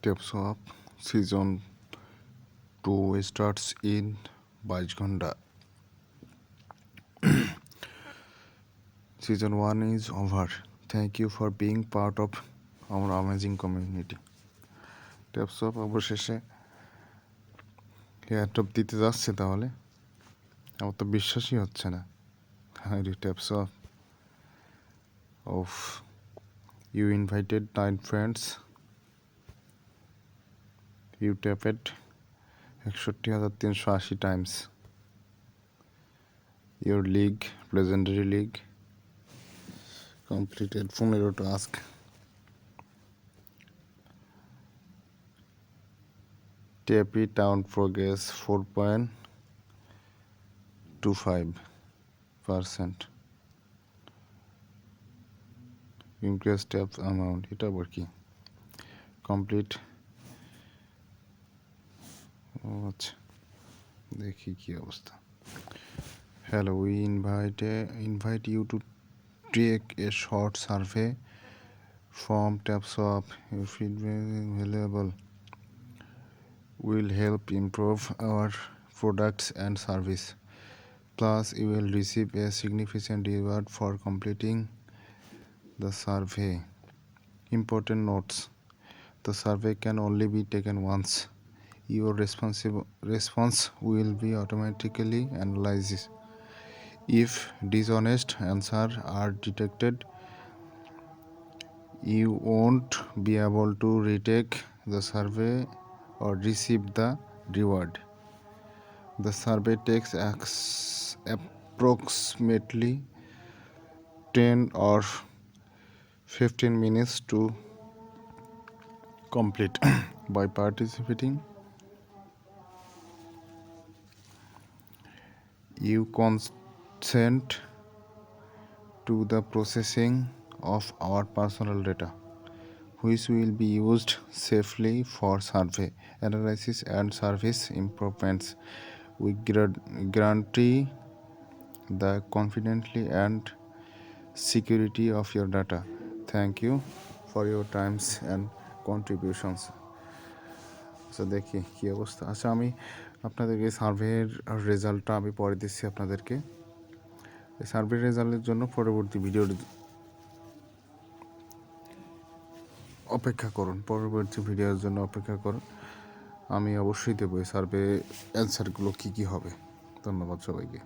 Tips of Season 2 starts in 22 ঘন্টা. Season 1 is over. Thank you for being part of our amazing community. Tips of অবশেষে এয়ারটপ দিতে যাচ্ছে, তাহলে আমার তো বিশ্বাসই হচ্ছে না. Tips of you invited 9 friends. You tapped 61,380 times. Your league, legendary league, completed 15 task. TP town progress 4.25%. Increase taps amount. এটা আবার কি? Complete. আচ্ছা, দেখি কি অবস্থা. Hello, we invite you to take a short survey from TapSwap. Your feedback is valuable. Will help improve our products and service. Plus, you will receive a significant reward for completing the survey. Important notes: the survey can only be taken once. Your response will be automatically analyzed. If dishonest answers are detected, you won't be able to retake the survey or receive the reward. The survey takes approximately 10 or 15 minutes to complete. By participating, you consent to the processing of our personal data, which will be used safely for survey analysis and service improvements. We guarantee the confidentiality and security of your data. Thank you for your times and contributions. আচ্ছা, দেখি কী অবস্থা. আচ্ছা, আমি আপনাদেরকে সার্ভের রেজাল্টটা আমি পরে দিচ্ছি আপনাদেরকে. এই সার্ভের রেজাল্টের জন্য পরবর্তী ভিডিও অপেক্ষা করুন. আমি অবশ্যই দেবো এই সার্ভে অ্যান্সারগুলো কী কী হবে. ধন্যবাদ সবাইকে.